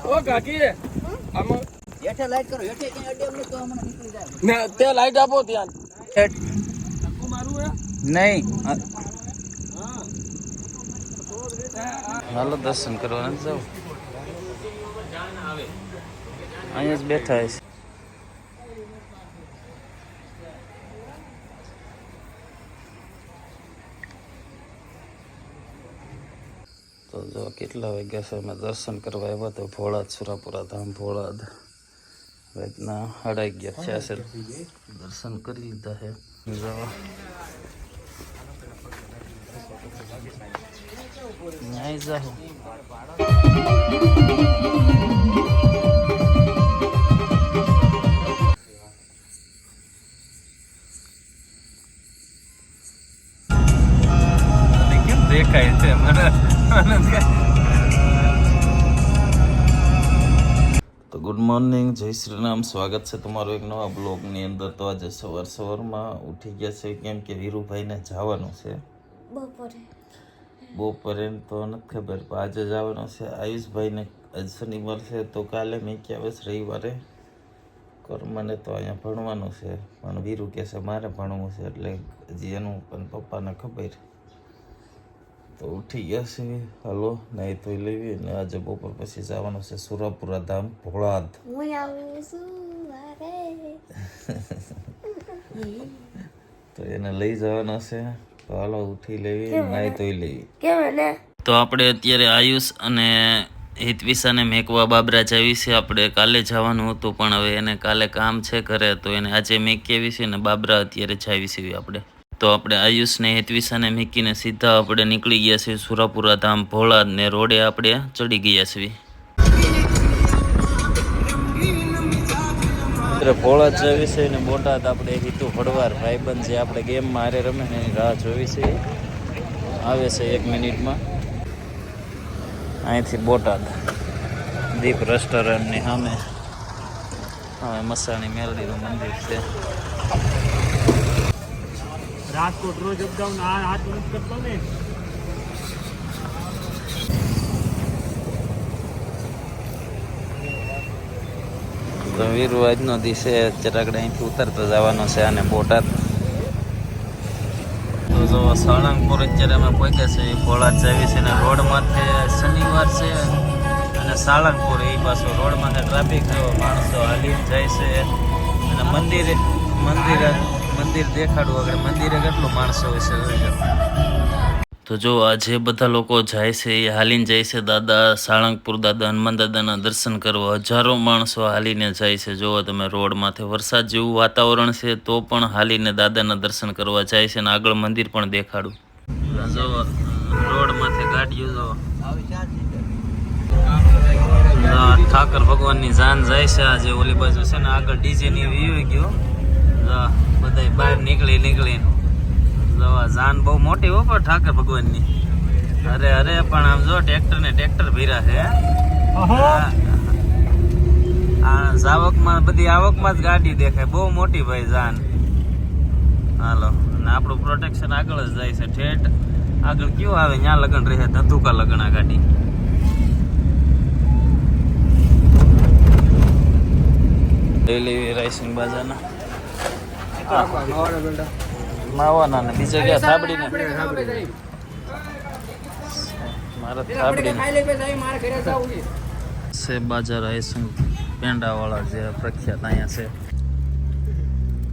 ઓ કાકી આમ હેઠે લાઈટ કરો હેઠે ક્યાં અડે અમને તો હમણાં નીકળી જાય ને તે લાઈટ આપો ત્યાં મારું હે નહીં હાલો દર્શન કરવા નથી જાવ અહીંયા જ બેઠા છે તો જો કેટલા વાગ્યા છે અમે દર્શન કરવા આવ્યા તો ભોળાદ સુરાપુરા ધામ ભોળાદ રાતના 11:30 થયા છે દર્શન કરી લીધા છે જો ન્યાય જાઓ કેમ દેખાય છે મને તો ગુડ મોર્નિંગ જય શ્રી રામ સ્વાગત છે તમારું એક નવા બ્લોગની અંદર તો આજે સવારમાં ઉઠી ગયા છે કેમ કે વીરુભાઈને જવાનું છે બપોરે તો નથી ખબર પણ આજે જવાનું છે આયુષભાઈને આજ શનિવાર છે તો કાલે મેં ક્યાં બસ રવિવારે કર્મને તો અહીંયા ભણવાનું છે પણ વીરુ કહે છે મારે ભણવું છે એટલે હજી એનું પણ પપ્પાને ખબર તો ઉઠી ગયા છે હાલો નાહી ધોઈ લેવી અને આજે બપોર પછી જવાનું છે સુરાપુરા ધામ ભોળાદ તો એને લઈ જવાના છે તો હાલો ઉઠી લેવી નાહી ધોઈ લેવી તો આપણે અત્યારે આયુષ અને હિતવિશાને મેકવા બાબરા જાવી છે આપણે કાલે જવાનું હતું પણ હવે એને કાલે કામ છે ઘરે તો એને આજે મેકી આવી છે ને બાબરા અત્યારે જાવી છે આપણે તો આપણે આયુષને હિતવિશાને મૂકીને સીધા આપણે નીકળી ગયા છીએ સુરાપુરા ધામ ભોળાદ ને રોડે આપણે ચડી ગયા છીએ ભોળાદ જવી છે ને બોટાદ આપણે હિતુ ભડવાર ભાઈબંધ જે આપણે ગેમમાં હારે રમે ને એની રાહ જોવી છે આવે છે 1 મિનિટમાં અહીંથી બોટાદ દીપ રેસ્ટોરન્ટની સામે હવે મસાણી મેલડીનું મંદિર છે રાજકોટ રોજ અપડાઉન આ હાથ નથી કરતો ને તો વીરુ આજનો દિવસે ચરાગડા અહીંથી ઉતરતો જવાનો છે અને બોટાદ તો જો સાળંગપુર અત્યારે અમે પહોંચ્યા છે ભોળાદ જાવી છે અને રોડ માથે શનિવાર છે અને સાળંગપુર એ પાછો રોડ માથે ટ્રાફિક થયો માણસો હાલી જાય છે અને મંદિર દેખાડવું આગળ મંદિરે કેટલું માણસો હોય છે તો જો આજે બધા લોકો જાય છે એ હાલીને જાય છે દાદા સાળંગપુર દાદા હનુમાન દાદાના દર્શન કરવા હજારો માણસો હાલીને જાય છે જો તમે રોડ માથે વરસાદ જેવું વાતાવરણ છે તો પણ હાલીને દાદાના દર્શન કરવા જાય છે અને આગળ મંદિર પણ દેખાડું જો રોડ માથે ગાડીઓ જો ઠાકર ભગવાનની જાન જાય છે આજે ઓલી બાજુ છે ને આગળ ડીજે ની વી ગયો બધા બહાર નીકળી જાન બહુ મોટી હો પણ ઠાકર ભગવાનની અરે પણ આમ જો ટ્રેક્ટર ભીરા છે આ જાવકમાં બધી આવકમાં જ ગાડી દેખાય બહુ મોટી ભાઈ જાન હાલો અને આપણું પ્રોટેક્શન આગળ જ જાય છે ઠેઠ આગળ કયું આવે ત્યાં લગન રહે ધંધુકા લગન આ ગાડી ડેલી રાઈસિંગ બાજાના માવાના ને બીજે ગયા થાબડીને મારા થાબડીને છે બાજાર રાઈસિંગ પેંડાવાળા જે પ્રખ્યાત અહીંયા છે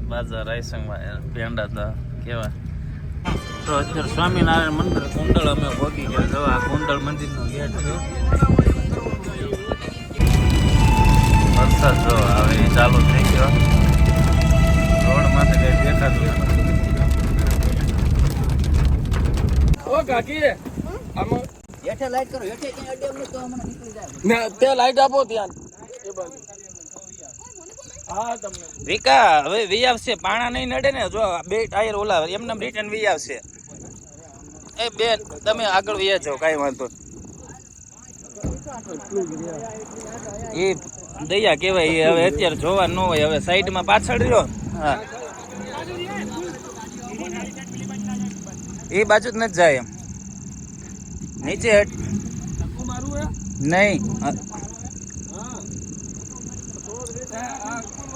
બાજાર રાઈસિંગ પેંડા તો કેવા તો અત્યારે સ્વામિનારાયણ મંદિર કુંડળ અમે ભોગી ગયા જો આ કુંડળ મંદિરનો ગેટ છે વરસાદ જો હવે ચાલુ થઈ ગયો રોડ માથે કઈ દેખાતું ઓ કાકી આમ હેઠે લાઈટ કરો હેઠે ક્યાં અડે અમને તો હમણાં નીકળી જાય ને તે લાઈટ આપો ત્યાં એ બાજુ હા તમને વિકા હવે વી આવશે પાણા નહીં નડે ને જો બે ટાયર ઓલા એમને રિટર્ન વી આવશે એ બેન તમે આગળ વી જાઓ કાંઈ વાંધો એ દયા કહેવાય હવે અત્યારે જોવા ન હોય હવે સાઈડમાં પાછળ રહ્યો હા એ બાજુ જ નથી જાય એમ નીચે નહીં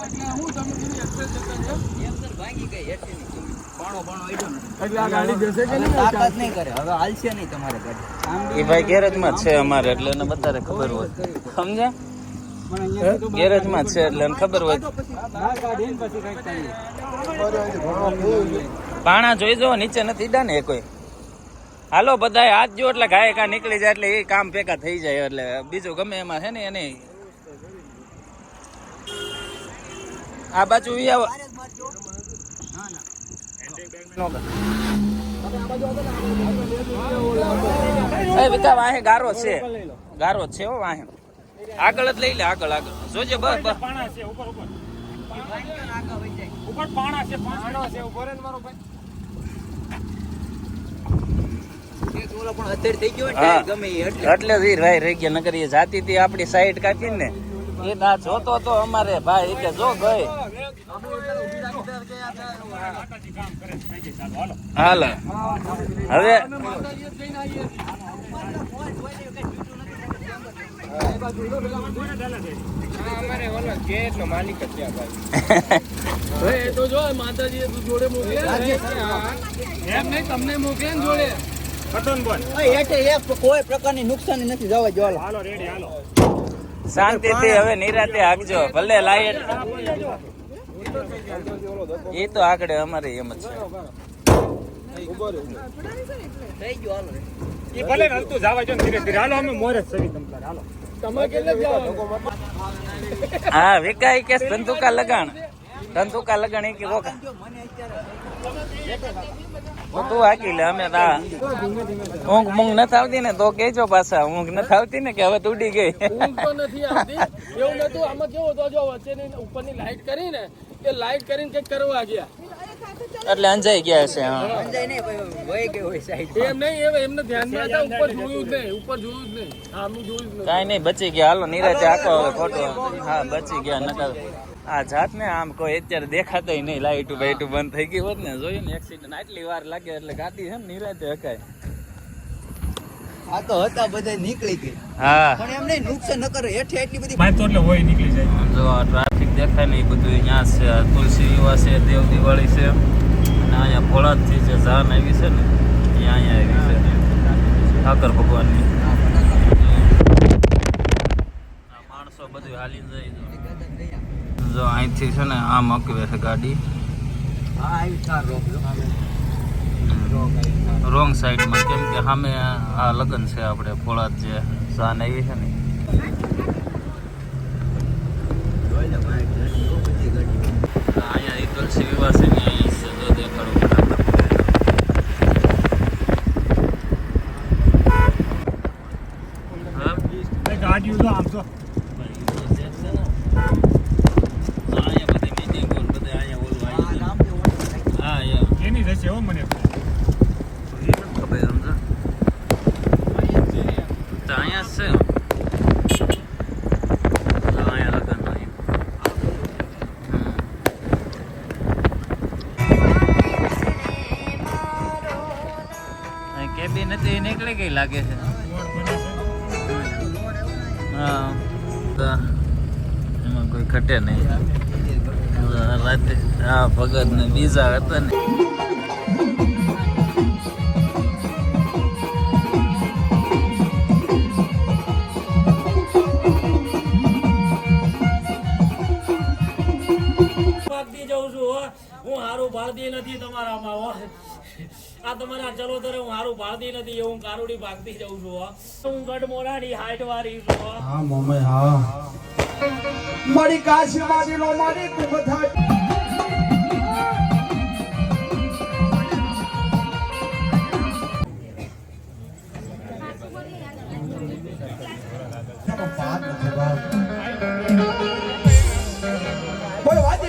એટલે હું તમે કીધું એક્સેસ જતા છે એમ સર ભાંગી ગઈ હેઠેની જમીન. પાણો આઈડો નથી. એટલે આ ગાડી જશે કે હવે નહીં તાકાત નહીં કરે, હવે હાલશે નહીં તમારે ગાડી. એ ભાઈ ગેરેજમાં જ છે અમારે એટલે એને વધારે ખબર હોય સમજ્યા ગેરેજમાં જ છે એટલે એને ખબર હોય પાણા જોઈ જો નીચે નથી ડા ને કોઈ હાલો બધા હાથ જો એટલે ગાય કા નીકળી જાય એટલે એ કામ ભેગા થઈ જાય એટલે બીજું ગમે એમાં છે ને એને આ બાજુ ઈ આવો એ વિકા વાહે ગારો છે હો વાહે આગળ જ લઈ લે આગળ જોજે બસ બસ પાણા છે ઉપર પાણા છે ઉપર મારો ભાઈ એક ઓલો પણ અત્યારે થઈ ગયો ને ગમે એ એટલે. એટલે જ ઈ રહી ગયા નકર એ જાતી હતી આપણી સાઈડ કાપી ને એ ના જોતો તો અમારે ભાઈ કે જો ગઈ હાલ હવે અમારે ઓલો ગેટનો માલિક જ છે ભાઈ એ તો જો માતાજીએ તું જોડે મોકલે એમ નહીં તમને મોકલે ને જોડે હેઠે એક કોઈ પ્રકારની નુકસાની નથી જવા જો હાલો. શાંતિથી હવે નિરાતે આગજો ભલે લાઈટ એ તો આગળ અમારે એમ જ છે થઈ ગયો હાલો. ઈ ભલે હલતું જાવા જો ધીરે ધીરે હાલો અમે મોર જ સવી તમતાર હાલો તમે કેટલે જાવ હા વિકાઈ કે ધંધુકા લગાણ કે રોકા તું હાકી લે અમે ઊંઘ મૂંઘ નથી આવતી ને તો કેજો પાછા ઊંઘ નથી આવતી ને કે હવે તું ઉડી ગઈ ઊંઘ તો નથી આવતી એવું નતું આમાં કેવું હતો જો વચ્ચેની ઉપરની લાઈટ કરીને એ લાઈટ કરીને કઈક કરવા ગયા એટલે અંજાઈ ગયા છે હા અંજાય નહીં ભાઈ, વહી ગયો હોય સાઈડ. એમ નહીં એમને ધ્યાનમાં હતા ઉપર જોયું જ નહીં આમ જોયું જ નહીં કાંઈ નહીં બચી ગયા હાલો નિરાજે આખો હવે ખોટો હા બચી ગયા નકર આ જાત ને આમ કોઈ અત્યારે દેખાતો નહીં લાઈટું બાઈટું બંધ થઈ ગઈ હોત ને જોયું ને એક્સિડન્ટ આટલી વાર લાગે એટલે ગાડી છે ને નિરાજે હકાય આ તો હતા બધા નીકળી ગઈ હા પણ એમ નહીં નુકસાન ન કરે હેઠે એટલી બધી ભાઈ તો એટલે હોય નીકળી જાય જો આ ટ્રાફિક દેખાય ને એ બધું અહીંયા છે આ તુલસી વિવાહ છે દેવ દિવાળી છે અને અહીંયા ભોળાથી જે જાન આવી છે ને એ અહીંયા આવી છે ઠાકર ભગવાનની આ માણસો બધું હાલીને જાય જો અહીંથી છે ને આમ અકવે છે ગાડી હા આવી ચાર રોક રોંગ સાઈડમાં કેમ કે સામે આ લગ્ન છે આપણે ભોળાત જે જાન આવી છે ને અહીંયા એ તુલસી વિવાહ છે ને અહીં છે જો દેખાડું ગાડીઓ તો આમ તો એની રહેશે હો મને કેબિન હતી એ નીકળી ગઈ લાગે છે હા તો એમાં કોઈ ઘટે નહીં રાતે હા ભગત ને બીજા હતા ને હું હારું ભાળતી નથી તમારામાં હો આ તમારા ચલો તરે હું હારું ભાળતી નથી હું કારુડી ભાગતી જઉં છું હો હું ગઢમોરાની હાઈટ વાળી છું હો હા મમ્મી હા મારી કાશી મારી નો મારી તું બધા કોઈ વાત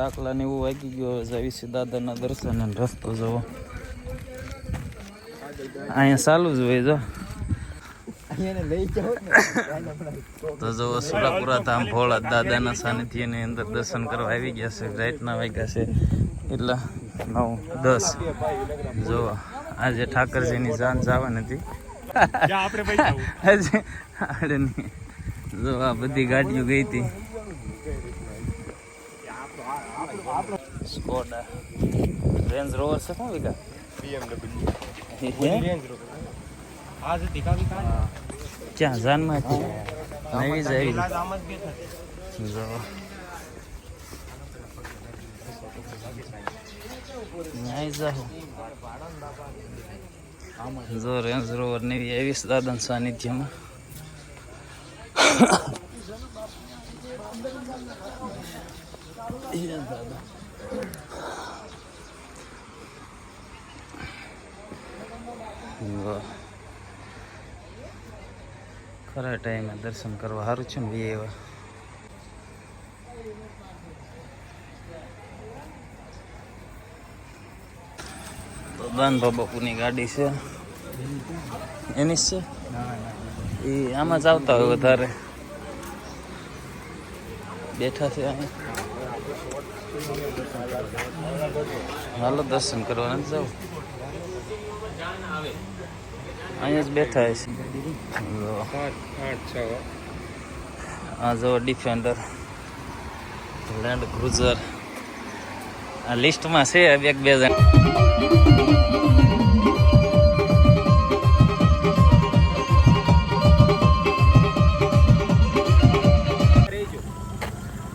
ધાકલા ને એવું વાગી ગયો. જવી છે દાદાના દર્શન અને રસ્તો જવો અહીંયા ચાલુ જ હોય. જો તો જો સુરાપુરા ધામ ભોળા દાદાના સાનિધ્યની અંદર દર્શન કરવા આવી ગયા છે. રાતના વાગ્યા છે એટલા 9:10. જો આજે ઠાકરજીની જાન જવાની હતી. જો આ બધી ગાડીઓ ગઈ હતી. સ્કોડા રેન્જ રોવર છે શું વિકા? ક્યાં જાનમાં નવી જ આવી. જો ન્યાય જાઓ. જો રેન્જ રોવર નવી આવી દાદાના સાનિધ્યમાં. ખરા ટાઈમે દર્શન કરવા સારું છે ને એવા. તો બાંધો બાપુની ગાડી છે એની છે એ આમાં જ આવતા હોય વધારે. બેઠા છે અહીંયા. હાલો દર્શન કરવા નથી જાવ. અહીંયા જ બેઠા છે. આ જો ડિફેન્ડર, લેન્ડ ક્રુઝર આ લિસ્ટમાં છે. એક બે જણ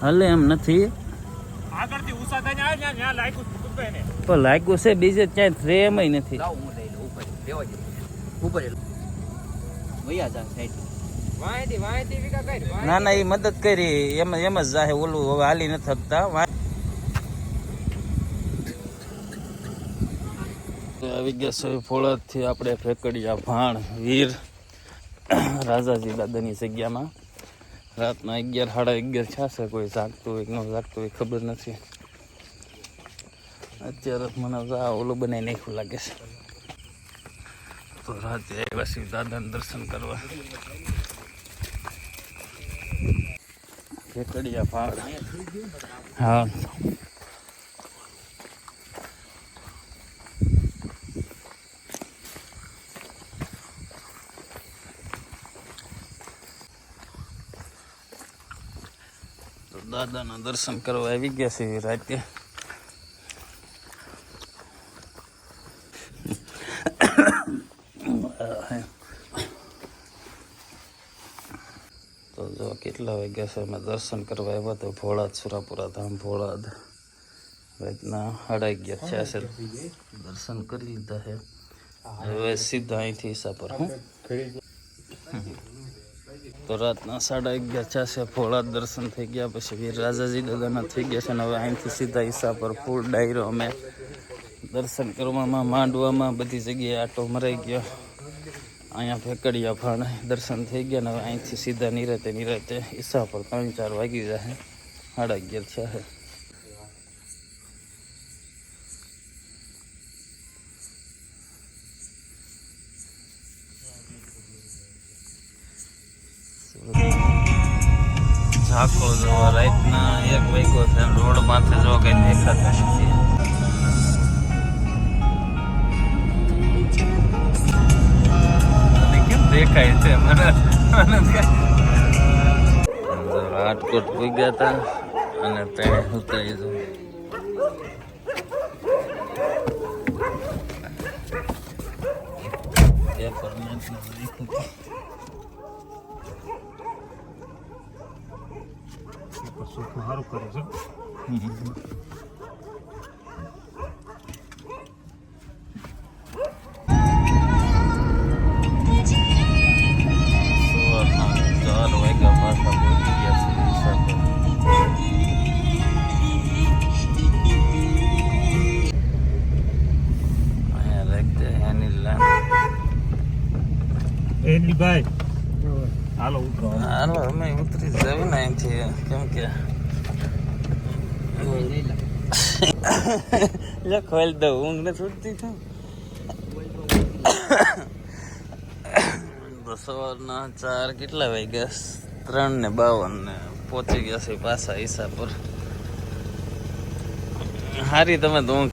હાલે એમ નથી. પણ લાગ્યું છે બીજે ક્યાંય રે એમ નથી. ના ના એ મદદ કરી એમ જ જાહે. ઓલું હવે હાલી નથી થકતા. આવી ગયા છે ફોળાથી આપણે ફેકડિયા ભાણ વીર રાજાજી દાદાની જગ્યામાં. રાતના 11 સાડા 11 થશે. કોઈ જાગતું હોય કે ન જાગતું હોય ખબર નથી. અત્યારે મને ઓલું બનાવી નાખ્યું લાગે છે. તો રાતે આવ્યા છીએ દાદાને દર્શન કરવા. ફેકડિયા ભાણ. હા દાદાના દર્શન કરવા આવી ગયા છે રાતે. તો જો કેટલા વાગ્યા છે અમે દર્શન કરવા આવ્યા. તો ભોળાદ સુરાપુરા ધામ ભોળાદ રાતના 11:30 છે. દર્શન કરી લીધા છે. હવે સીધા અહીંથી ઈસા પર. તો રાતના 11:30 છે. ભોળાદ દર્શન થઈ ગયા. પછી વીર રાજાજી દાદાના થઈ ગયા છે. અને હવે અહીંથી સીધા ઈસા પર ફૂલ ડાયરો અમે દર્શન કરવામાં માંડવામાં બધી જગ્યાએ આટો મરાઈ ગયો. અહીંયા ફેકડિયા ભાણ દર્શન થઈ ગયા. ને હવે અહીંથી સીધા નિરાતે ઈસા પર 3-4 વાગી જાય. 11:30 છે. ઝાકો જોવા રાતના 1 વાગ્યો છે. રોડ માથે જો કઈ દેખાતા નથી. કેમ દેખાય છે મને રાજકોટ પૂગ્યા હતા અને ત્યાં ઉતારી દઉં. સારું કરે છે. ભાઈ હાલો ઉતરો. હાલો અમે ઉતરી જવી ને અહીંથી. કેમ કે ખોલ દઉં ઊંઘ ને છૂટતી છે. તો સવારના 4 કેટલા વાગ્યા? 3:52 ને પહોંચી ગયા છે પાછા હિસાબ પર. હારી તમે તો ઊંઘ